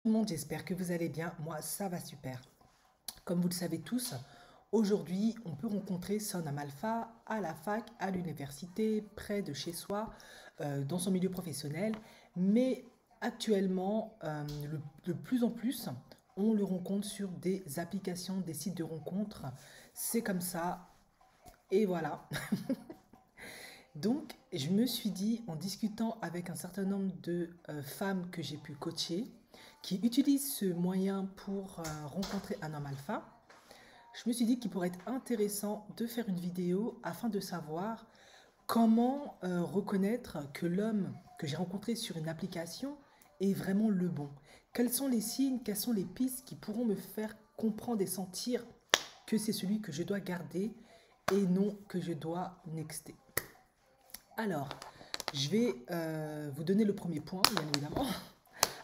Tout le monde, j'espère que vous allez bien. Moi, ça va super. Comme vous le savez tous, aujourd'hui, on peut rencontrer son homme alpha à la fac, à l'université, près de chez soi, dans son milieu professionnel. Mais actuellement, de plus en plus, on le rencontre sur des applications, des sites de rencontres. C'est comme ça. Et voilà. Donc, je me suis dit, en discutant avec un certain nombre de femmes que j'ai pu coacher, qui utilisent ce moyen pour rencontrer un homme alpha, je me suis dit qu'il pourrait être intéressant de faire une vidéo afin de savoir comment reconnaître que l'homme que j'ai rencontré sur une application est vraiment le bon. Quels sont les signes, quelles sont les pistes qui pourront me faire comprendre et sentir que c'est celui que je dois garder et non que je dois nexter. Alors, je vais vous donner le premier point, bien évidemment.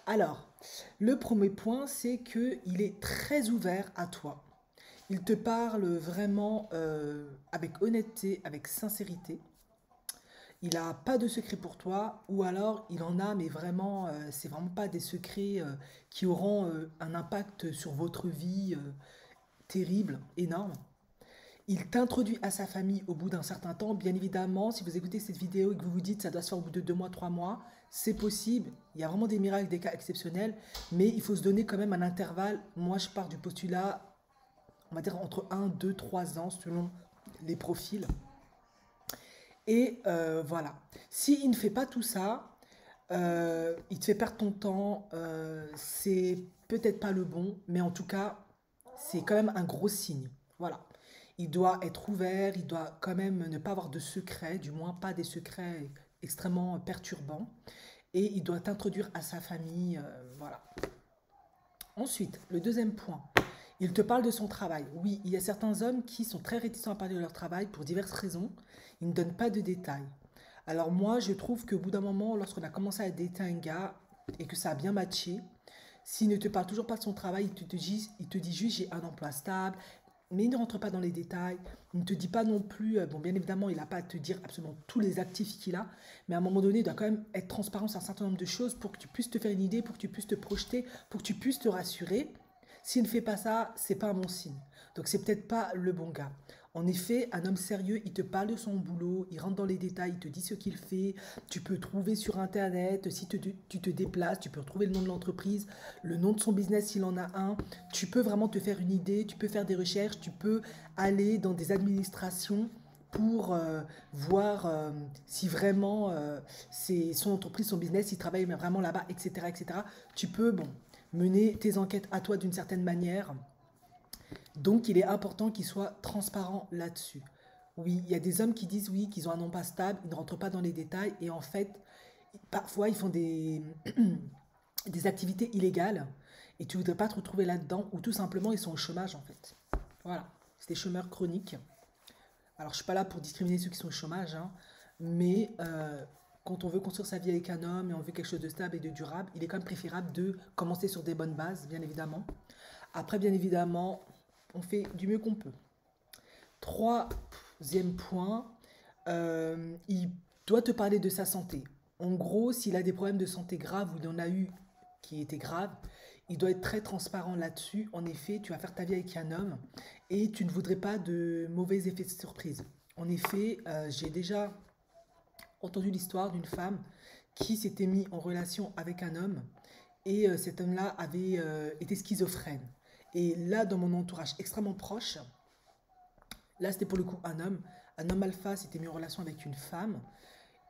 Alors, le premier point, c'est qu'il est très ouvert à toi. Il te parle vraiment avec honnêteté, avec sincérité. Il n'a pas de secret pour toi, ou alors il en a, mais vraiment, c'est vraiment pas des secrets qui auront un impact sur votre vie terrible, énorme. Il t'introduit à sa famille au bout d'un certain temps. Bien évidemment, si vous écoutez cette vidéo et que vous vous dites ça doit se faire au bout de 2 mois, 3 mois, c'est possible. Il y a vraiment des miracles, des cas exceptionnels, mais il faut se donner quand même un intervalle. Moi, je pars du postulat, on va dire entre 1, 2, 3 ans selon les profils. Et voilà. S'il ne fait pas tout ça, il te fait perdre ton temps, c'est peut-être pas le bon, mais en tout cas, c'est quand même un gros signe. Voilà. Il doit être ouvert, il doit quand même ne pas avoir de secrets, du moins pas des secrets extrêmement perturbants. Et il doit t'introduire à sa famille. Voilà. Ensuite, le deuxième point, il te parle de son travail. Oui, il y a certains hommes qui sont très réticents à parler de leur travail pour diverses raisons. Ils ne donnent pas de détails. Alors moi, je trouve qu'au bout d'un moment, lorsqu'on a commencé à dater un gars et que ça a bien matché, s'il ne te parle toujours pas de son travail, il te dit juste j'ai un emploi stable, mais il ne rentre pas dans les détails. Il ne te dit pas non plus, bon, bien évidemment, il n'a pas à te dire absolument tous les actifs qu'il a, mais à un moment donné, il doit quand même être transparent sur un certain nombre de choses pour que tu puisses te faire une idée, pour que tu puisses te projeter, pour que tu puisses te rassurer. S'il ne fait pas ça, c'est pas un bon signe. Donc c'est peut-être pas le bon gars. En effet, un homme sérieux, il te parle de son boulot, il rentre dans les détails, il te dit ce qu'il fait. Tu peux trouver sur Internet, si tu te déplaces, tu peux retrouver le nom de l'entreprise, le nom de son business s'il en a un. Tu peux vraiment te faire une idée, tu peux faire des recherches, tu peux aller dans des administrations pour voir si vraiment c'est son entreprise, son business, il travaille vraiment là-bas, etc., etc. Tu peux, bon, mener tes enquêtes à toi d'une certaine manière. Donc, il est important qu'il soit transparent là-dessus. Oui, il y a des hommes qui disent oui, qu'ils ont un emploi stable, ils ne rentrent pas dans les détails et en fait, parfois ils font des activités illégales et tu ne voudrais pas te retrouver là-dedans ou tout simplement ils sont au chômage en fait. Voilà, c'est des chômeurs chroniques. Alors, je ne suis pas là pour discriminer ceux qui sont au chômage, hein, mais quand on veut construire sa vie avec un homme et on veut quelque chose de stable et de durable, il est quand même préférable de commencer sur des bonnes bases, bien évidemment. Après, bien évidemment, on fait du mieux qu'on peut. Troisième point, il doit te parler de sa santé. En gros, s'il a des problèmes de santé graves ou il en a eu qui étaient graves, il doit être très transparent là-dessus. En effet, tu vas faire ta vie avec un homme et tu ne voudrais pas de mauvais effets de surprise. En effet, j'ai déjà entendu l'histoire d'une femme qui s'était mise en relation avec un homme et cet homme-là avait été schizophrène. Et là, dans mon entourage extrêmement proche, là c'était pour le coup un homme alpha s'était mis en relation avec une femme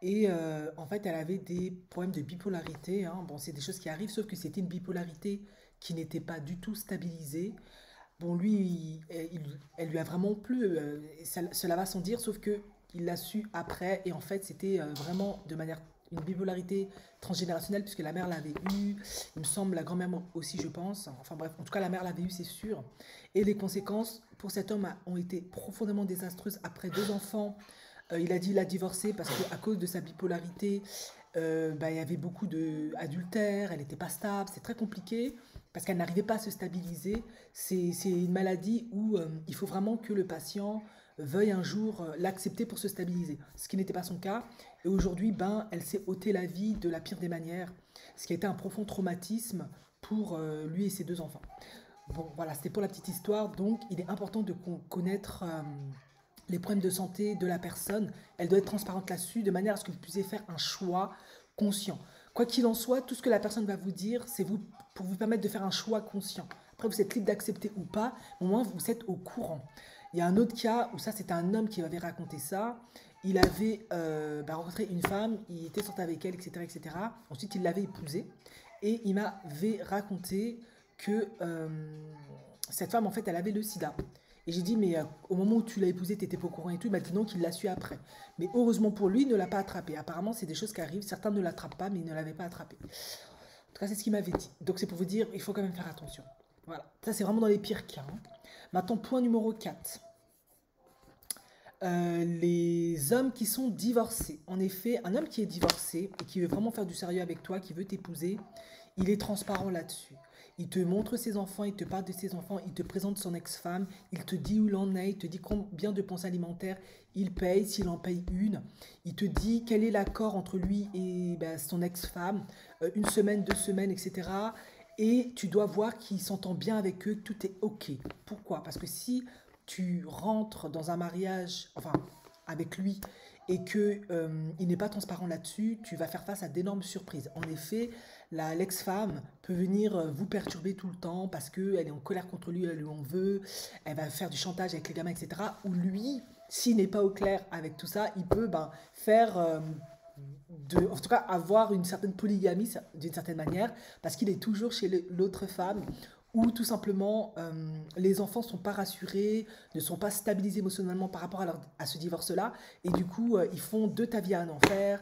et en fait elle avait des problèmes de bipolarité, hein. Bon, c'est des choses qui arrivent, sauf que c'était une bipolarité qui n'était pas du tout stabilisée. Bon, lui, elle lui a vraiment plu, cela va sans dire, sauf que il l'a su après, et en fait, c'était vraiment de manière une bipolarité transgénérationnelle, puisque la mère l'avait eu, il me semble, la grand-mère aussi, je pense. Enfin bref, en tout cas, la mère l'avait eu, c'est sûr. Et les conséquences pour cet homme ont été profondément désastreuses. Après 2 enfants, il a dit qu'il a divorcé parce qu'à cause de sa bipolarité, bah, il y avait beaucoup d'adultère, elle n'était pas stable, c'est très compliqué parce qu'elle n'arrivait pas à se stabiliser. C'est une maladie où il faut vraiment que le patient veuille un jour l'accepter pour se stabiliser, ce qui n'était pas son cas. Et aujourd'hui, ben, elle s'est ôté la vie de la pire des manières, ce qui a été un profond traumatisme pour lui et ses 2 enfants. Bon, voilà, c'était pour la petite histoire. Donc, il est important de connaître les problèmes de santé de la personne. Elle doit être transparente là-dessus, de manière à ce que vous puissiez faire un choix conscient. Quoi qu'il en soit, tout ce que la personne va vous dire, c'est vous, pour vous permettre de faire un choix conscient. Après, vous êtes libre d'accepter ou pas, mais au moins, vous êtes au courant. Il y a un autre cas où ça, c'était un homme qui m'avait raconté ça. Il avait rencontré une femme, il était sorti avec elle, etc., etc. Ensuite, il l'avait épousée. Et il m'avait raconté que cette femme, en fait, elle avait le sida. Et j'ai dit, mais au moment où tu l'as épousée, tu n'étais pas au courant et tout. Il m'a dit non, qu'il l'a su après. Mais heureusement pour lui, il ne l'a pas attrapé. Apparemment, c'est des choses qui arrivent. Certains ne l'attrapent pas, mais il ne l'avait pas attrapé. En tout cas, c'est ce qu'il m'avait dit. Donc, c'est pour vous dire, il faut quand même faire attention. Voilà. Ça, c'est vraiment dans les pires cas. Hein. Maintenant, point numéro 4. Les hommes qui sont divorcés. En effet, un homme qui est divorcé et qui veut vraiment faire du sérieux avec toi, qui veut t'épouser, il est transparent là-dessus. Il te montre ses enfants, il te parle de ses enfants, il te présente son ex-femme, il te dit où il en est, il te dit combien de pensions alimentaires il paye, s'il en paye une. Il te dit quel est l'accord entre lui et son ex-femme, 1 semaine, 2 semaines, etc. Et tu dois voir qu'il s'entend bien avec eux, tout est OK. Pourquoi? Parce que si tu rentres dans un mariage, enfin, avec lui, et que il n'est pas transparent là-dessus, tu vas faire face à d'énormes surprises. En effet, l'ex-femme peut venir vous perturber tout le temps parce qu'elle est en colère contre lui, elle lui en veut, elle va faire du chantage avec les gamins, etc. Ou lui, s'il n'est pas au clair avec tout ça, il peut faire, en tout cas, avoir une certaine polygamie d'une certaine manière parce qu'il est toujours chez l'autre femme ou tout simplement les enfants ne sont pas rassurés, ne sont pas stabilisés émotionnellement par rapport à ce divorce-là, et du coup, ils font de ta vie un enfer,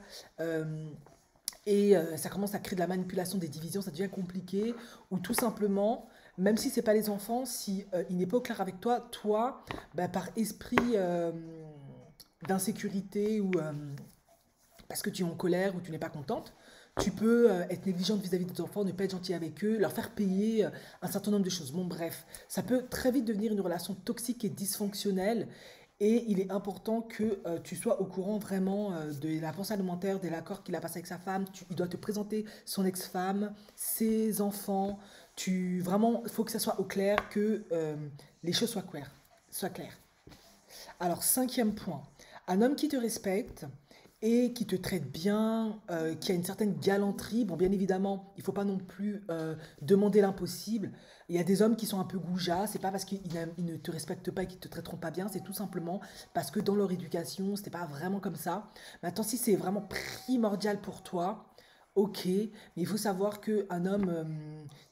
et ça commence à créer de la manipulation des divisions, ça devient compliqué, ou tout simplement, même si ce n'est pas les enfants, si il n'est pas au clair avec toi, par esprit d'insécurité ou parce que tu es en colère ou tu n'es pas contente, tu peux être négligente vis-à-vis des enfants, ne pas être gentil avec eux, leur faire payer un certain nombre de choses. Bon, bref, ça peut très vite devenir une relation toxique et dysfonctionnelle. Et il est important que tu sois au courant vraiment de la pensée alimentaire, de l'accord qu'il a passé avec sa femme. Il doit te présenter son ex-femme, ses enfants. Vraiment, il faut que ça soit au clair, que les choses soient claires. Alors, 5e point, un homme qui te respecte et qui te traite bien, qui a une certaine galanterie. Bon, bien évidemment, il ne faut pas non plus demander l'impossible. Il y a des hommes qui sont un peu goujats, c'est pas parce qu'ils ne te respectent pas et qu'ils ne te traiteront pas bien, c'est tout simplement parce que dans leur éducation, c'était pas vraiment comme ça. Maintenant, si c'est vraiment primordial pour toi, ok, mais il faut savoir qu'un homme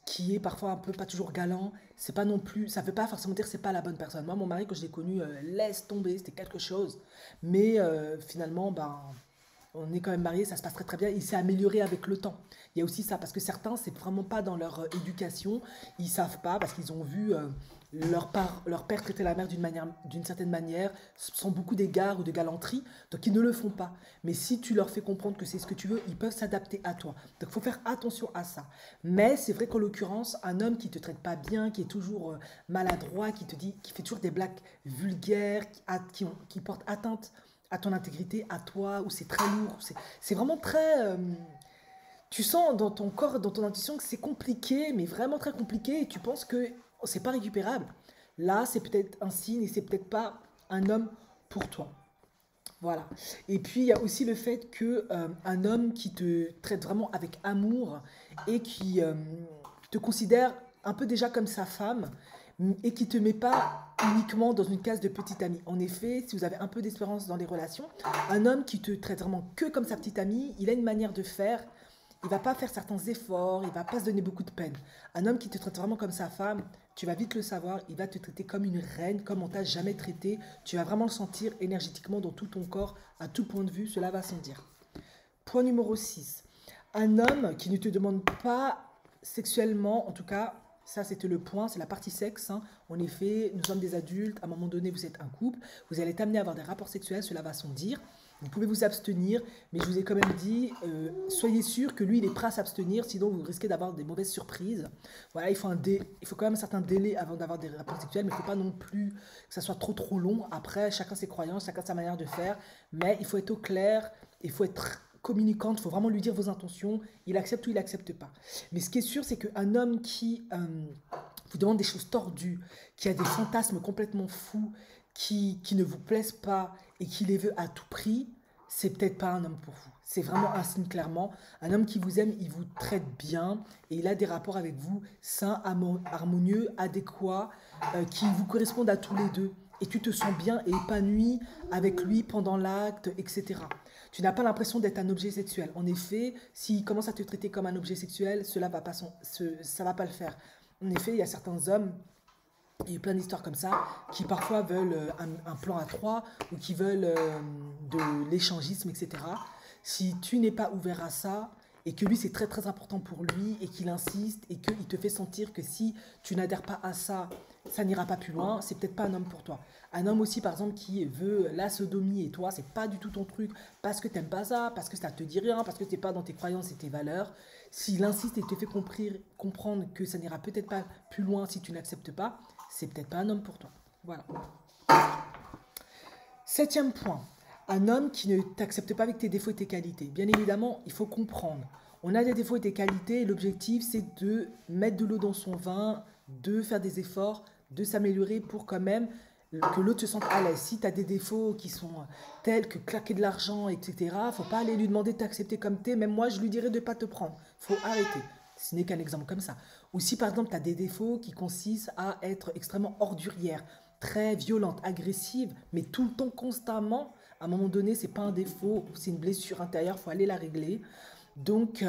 qui est parfois un peu pas toujours galant, c'est pas non plus, ça veut pas forcément dire que c'est pas la bonne personne. Moi, mon mari, quand je l'ai connu, laisse tomber, c'était quelque chose. Mais finalement, on est quand même mariés, ça se passe très très bien. Il s'est amélioré avec le temps. Il y a aussi ça, parce que certains, c'est vraiment pas dans leur éducation, ils savent pas, parce qu'ils ont vu leur père traiter la mère d'une certaine manière, sans beaucoup d'égards ou de galanterie, donc ils ne le font pas. Mais si tu leur fais comprendre que c'est ce que tu veux, ils peuvent s'adapter à toi. Donc il faut faire attention à ça. Mais c'est vrai qu'en l'occurrence, un homme qui te traite pas bien, qui est toujours maladroit, qui fait toujours des blagues vulgaires, qui portent atteinte à ton intégrité, à toi, où c'est très lourd, c'est vraiment très... tu sens dans ton corps, dans ton intuition que c'est compliqué, mais vraiment très compliqué, et tu penses que c'est pas récupérable. Là, c'est peut-être un signe et c'est peut-être pas un homme pour toi. Voilà. Et puis, il y a aussi le fait que un homme qui te traite vraiment avec amour et qui te considère un peu déjà comme sa femme et qui te met pas uniquement dans une case de petite amie. En effet, si vous avez un peu d'espérance dans les relations, un homme qui te traite vraiment que comme sa petite amie, il a une manière de faire. Il va pas faire certains efforts, il va pas se donner beaucoup de peine. Un homme qui te traite vraiment comme sa femme, tu vas vite le savoir, il va te traiter comme une reine, comme on t'a jamais traité. Tu vas vraiment le sentir énergétiquement dans tout ton corps, à tout point de vue, cela va sans dire. Point numéro 6. Un homme qui ne te demande pas sexuellement, en tout cas, ça c'était le point, c'est la partie sexe. Hein. En effet, nous sommes des adultes, à un moment donné vous êtes un couple, vous allez être amené à avoir des rapports sexuels, cela va sans dire. Vous pouvez vous abstenir, mais je vous ai quand même dit, soyez sûr que lui, il est prêt à s'abstenir, sinon vous risquez d'avoir des mauvaises surprises. Voilà, il faut quand même un certain délai avant d'avoir des rapports sexuels, mais il ne faut pas non plus que ça soit trop long. Après, chacun ses croyances, chacun sa manière de faire, mais il faut être au clair, il faut être communicante, il faut vraiment lui dire vos intentions, il accepte ou il n'accepte pas. Mais ce qui est sûr, c'est qu'un homme qui vous demande des choses tordues, qui a des fantasmes complètement fous, qui ne vous plaisent pas et qui les veut à tout prix, c'est peut-être pas un homme pour vous. C'est vraiment un signe clairement. Un homme qui vous aime, il vous traite bien et il a des rapports avec vous sains, harmonieux, adéquats, qui vous correspondent à tous les deux. Et tu te sens bien et épanoui avec lui pendant l'acte, etc. Tu n'as pas l'impression d'être un objet sexuel. En effet, s'il commence à te traiter comme un objet sexuel, ça va pas le faire. En effet, il y a certains hommes, il y a plein d'histoires comme ça, qui parfois veulent un plan à trois ou qui veulent de l'échangisme, etc. Si tu n'es pas ouvert à ça et que lui c'est très très important pour lui et qu'il insiste et qu'il te fait sentir que si tu n'adhères pas à ça, ça n'ira pas plus loin, c'est peut-être pas un homme pour toi. Un homme aussi par exemple qui veut la sodomie et toi c'est pas du tout ton truc parce que t'aimes pas ça, parce que ça te dit rien, parce que t'es pas dans tes croyances et tes valeurs. S'il insiste et te fait comprendre que ça n'ira peut-être pas plus loin si tu n'acceptes pas, c'est peut-être pas un homme pour toi. Voilà. Septième point, un homme qui ne t'accepte pas avec tes défauts et tes qualités. Bien évidemment, il faut comprendre. On a des défauts et des qualités et l'objectif, c'est de mettre de l'eau dans son vin, de faire des efforts, de s'améliorer pour quand même que l'autre se sente à l'aise. Si tu as des défauts qui sont tels que claquer de l'argent, etc., faut pas aller lui demander de t'accepter comme t'es. Même moi, je lui dirais de ne pas te prendre. Faut arrêter. Ce n'est qu'un exemple comme ça. Ou si par exemple, tu as des défauts qui consistent à être extrêmement ordurière, très violente, agressive, mais tout le temps, constamment, à un moment donné, c'est pas un défaut, c'est une blessure intérieure, il faut aller la régler. Donc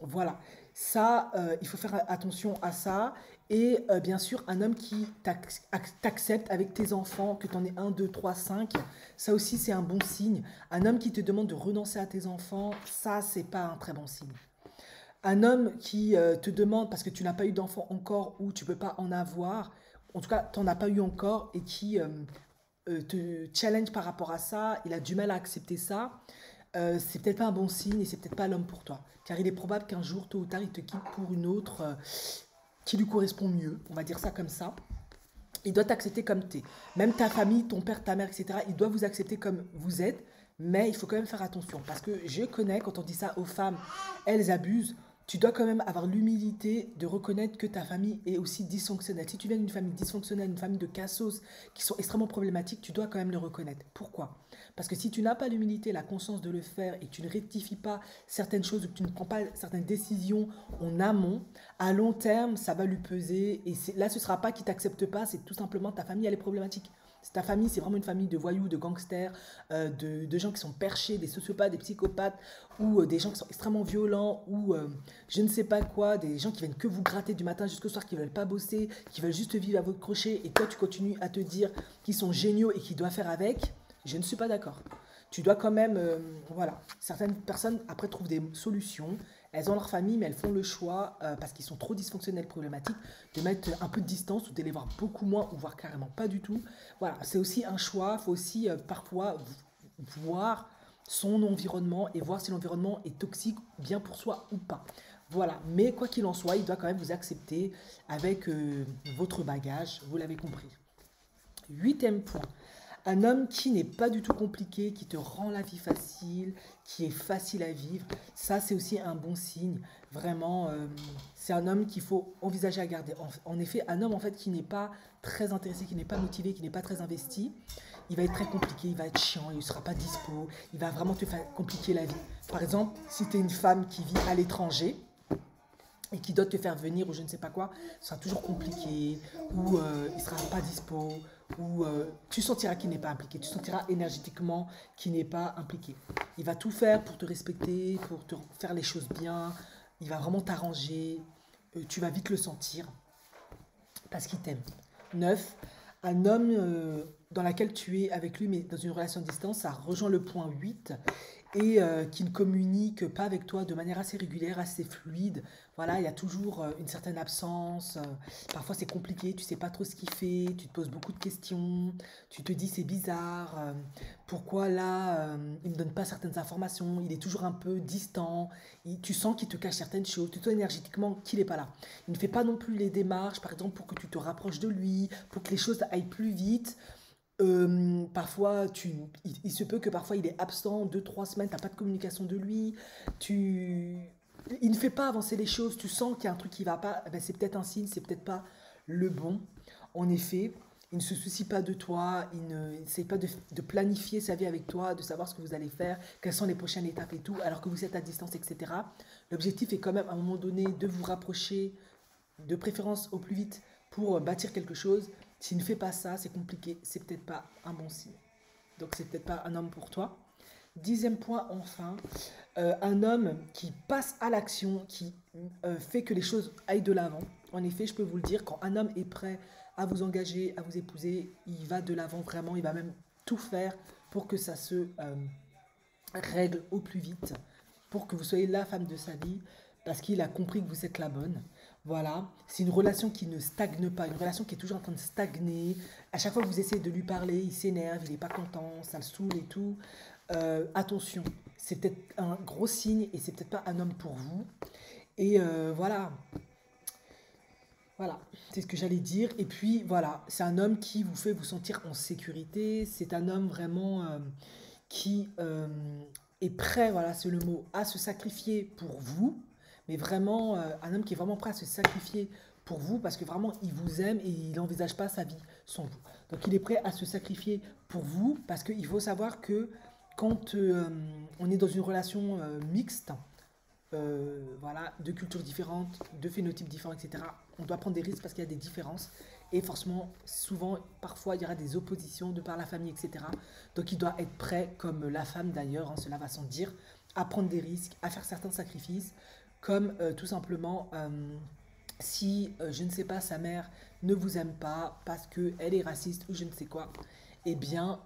voilà, ça, il faut faire attention à ça. Et bien sûr, un homme qui t'accepte avec tes enfants, que tu en aies un, deux, trois, cinq, ça aussi c'est un bon signe. Un homme qui te demande de renoncer à tes enfants, ça c'est pas un très bon signe. Un homme qui te demande, parce que tu n'as pas eu d'enfant encore ou tu ne peux pas en avoir, en tout cas tu n'en as pas eu encore, et qui te challenge par rapport à ça, il a du mal à accepter ça, c'est peut-être pas un bon signe et c'est peut-être pas l'homme pour toi. Car il est probable qu'un jour, tôt ou tard, il te quitte pour une autre qui lui correspond mieux, on va dire ça comme ça. Il doit t'accepter comme tu es. Même ta famille, ton père, ta mère, etc., il doit vous accepter comme vous êtes, mais il faut quand même faire attention. Parce que je connais, quand on dit ça aux femmes, elles abusent. Tu dois quand même avoir l'humilité de reconnaître que ta famille est aussi dysfonctionnelle. Si tu viens d'une famille dysfonctionnelle, une famille de cassos qui sont extrêmement problématiques, tu dois quand même le reconnaître. Pourquoi? Parce que si tu n'as pas l'humilité, la conscience de le faire et que tu ne rectifies pas certaines choses ou que tu ne prends pas certaines décisions en amont, à long terme, ça va lui peser. Et là, ce ne sera pas qu'il ne t'accepte pas, c'est tout simplement ta famille, elle est problématique. Ta famille, c'est vraiment une famille de voyous, de gangsters, de gens qui sont perchés, des sociopathes, des psychopathes, ou des gens qui sont extrêmement violents, ou je ne sais pas quoi, des gens qui viennent que vous gratter du matin jusqu'au soir, qui ne veulent pas bosser, qui veulent juste vivre à votre crochet, et toi tu continues à te dire qu'ils sont géniaux et qu'ils doivent faire avec. Je ne suis pas d'accord. Tu dois quand même, voilà, certaines personnes après trouvent des solutions, elles ont leur famille, mais elles font le choix, parce qu'ils sont trop dysfonctionnels, problématiques, de mettre un peu de distance ou de les voir beaucoup moins, ou voir carrément pas du tout. Voilà, c'est aussi un choix, il faut aussi parfois voir son environnement et voir si l'environnement est toxique, bien pour soi ou pas. Voilà, mais quoi qu'il en soit, il doit quand même vous accepter avec votre bagage, vous l'avez compris. Huitième point. Un homme qui n'est pas du tout compliqué, qui te rend la vie facile, qui est facile à vivre, ça c'est aussi un bon signe. Vraiment, c'est un homme qu'il faut envisager à garder. En effet, un homme en fait qui n'est pas très intéressé, qui n'est pas motivé, qui n'est pas très investi, il va être très compliqué, il va être chiant, il ne sera pas dispo, il va vraiment te faire compliquer la vie. Par exemple, si tu es une femme qui vit à l'étranger, et qui doit te faire venir ou je ne sais pas quoi, ce sera toujours compliqué, ou il ne sera pas dispo, ou tu sentiras qu'il n'est pas impliqué, tu sentiras énergétiquement qu'il n'est pas impliqué. Il va tout faire pour te respecter, pour te faire les choses bien, il va vraiment t'arranger, tu vas vite le sentir, parce qu'il t'aime. 9. Un homme dans laquelle tu es avec lui, mais dans une relation de distance, ça rejoint le point 8, et qui ne communique pas avec toi de manière assez régulière, assez fluide. Voilà, il y a toujours une certaine absence. Parfois, c'est compliqué, tu ne sais pas trop ce qu'il fait, tu te poses beaucoup de questions, tu te dis c'est bizarre, pourquoi là, il ne me donne pas certaines informations, il est toujours un peu distant, tu sens qu'il te cache certaines choses, tu sens énergétiquement qu'il n'est pas là. Il ne fait pas non plus les démarches, par exemple, pour que tu te rapproches de lui, pour que les choses aillent plus vite. Parfois, il se peut que parfois il est absent 2, 3 semaines, t'as pas de communication de lui, tu, il ne fait pas avancer les choses, tu sens qu'il y a un truc qui va pas, eh ben, c'est peut-être un signe, c'est peut-être pas le bon. En effet, il ne se soucie pas de toi, il n'essaie pas de planifier sa vie avec toi, de savoir ce que vous allez faire, quelles sont les prochaines étapes et tout, alors que vous êtes à distance, etc. L'objectif est quand même à un moment donné de vous rapprocher, de préférence au plus vite pour bâtir quelque chose. S'il ne fait pas ça, c'est compliqué, c'est peut-être pas un bon signe. Donc c'est peut-être pas un homme pour toi. Dixième point, enfin, un homme qui passe à l'action, qui fait que les choses aillent de l'avant. En effet, je peux vous le dire, quand un homme est prêt à vous engager, à vous épouser, il va de l'avant vraiment, il va même tout faire pour que ça se règle au plus vite, pour que vous soyez la femme de sa vie, parce qu'il a compris que vous êtes la bonne. Voilà, c'est une relation qui ne stagne pas, une relation qui est toujours en train de stagner. À chaque fois que vous essayez de lui parler, il s'énerve, il n'est pas content, ça le saoule et tout. Attention, c'est peut-être un gros signe et c'est peut-être pas un homme pour vous. Et voilà, voilà, c'est ce que j'allais dire. Et puis voilà, c'est un homme qui vous fait vous sentir en sécurité. C'est un homme vraiment qui est prêt, voilà, c'est le mot, à se sacrifier pour vous. Mais vraiment, un homme qui est vraiment prêt à se sacrifier pour vous parce que vraiment, il vous aime et il n'envisage pas sa vie sans vous. Donc, il est prêt à se sacrifier pour vous parce qu'il faut savoir que quand on est dans une relation mixte, voilà, de cultures différentes, de phénotypes différents, etc. On doit prendre des risques parce qu'il y a des différences. Et forcément, souvent, parfois, il y aura des oppositions de par la famille, etc. Donc il doit être prêt, comme la femme d'ailleurs, hein, cela va sans dire, à prendre des risques, à faire certains sacrifices, comme tout simplement si, je ne sais pas, sa mère ne vous aime pas parce qu'elle est raciste ou je ne sais quoi, eh bien,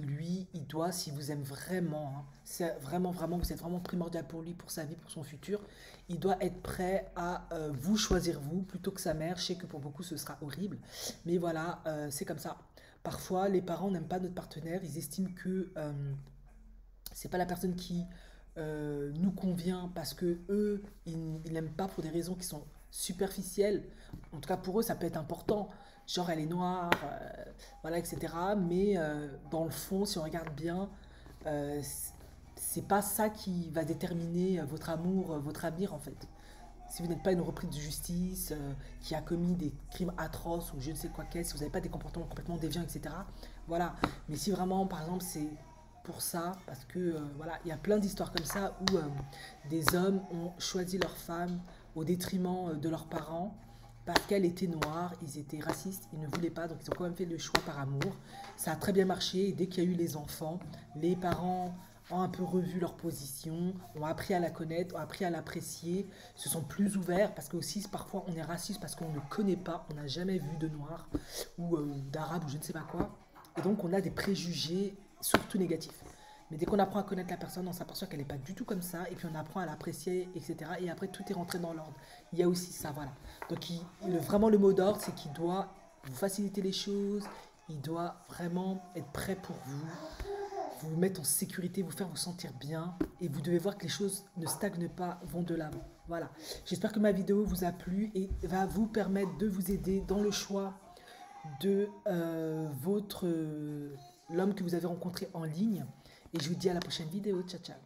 lui, il doit, s'il vous aime vraiment, hein, c'est vraiment, vraiment, vous êtes vraiment primordial pour lui, pour sa vie, pour son futur, il doit être prêt à vous choisir vous plutôt que sa mère. Je sais que pour beaucoup, ce sera horrible, mais voilà, c'est comme ça. Parfois, les parents n'aiment pas notre partenaire, ils estiment que c'est pas la personne qui nous convient parce que eux, ils n'aiment pas pour des raisons qui sont superficielles. En tout cas, pour eux, ça peut être important. Genre, elle est noire, voilà, etc. Mais dans le fond, si on regarde bien, euh, c'est pas ça qui va déterminer votre amour, votre avenir en fait. Si vous n'êtes pas une reprise de justice qui a commis des crimes atroces ou je ne sais quoi qu'est, si vous n'avez pas des comportements complètement déviants, etc. Voilà. Mais si vraiment, par exemple, c'est pour ça, parce que voilà, il y a plein d'histoires comme ça où des hommes ont choisi leur femme au détriment de leurs parents parce qu'elle était noire, ils étaient racistes, ils ne voulaient pas, donc ils ont quand même fait le choix par amour. Ça a très bien marché et dès qu'il y a eu les enfants, les parents ont un peu revu leur position, ont appris à la connaître, ont appris à l'apprécier, se sont plus ouverts parce que aussi parfois on est raciste parce qu'on ne connaît pas, on n'a jamais vu de noir ou d'arabe ou je ne sais pas quoi. Et donc on a des préjugés surtout négatifs. Mais dès qu'on apprend à connaître la personne, on s'aperçoit qu'elle n'est pas du tout comme ça, et puis on apprend à l'apprécier, etc. Et après, tout est rentré dans l'ordre. Il y a aussi ça, voilà. Donc vraiment, le mot d'ordre, c'est qu'il doit vous faciliter les choses, il doit vraiment être prêt pour vous, vous mettre en sécurité, vous faire vous sentir bien, et vous devez voir que les choses ne stagnent pas, vont de l'avant. Voilà. J'espère que ma vidéo vous a plu et va vous permettre de vous aider dans le choix de l'homme que vous avez rencontré en ligne. Et je vous dis à la prochaine vidéo. Ciao, ciao.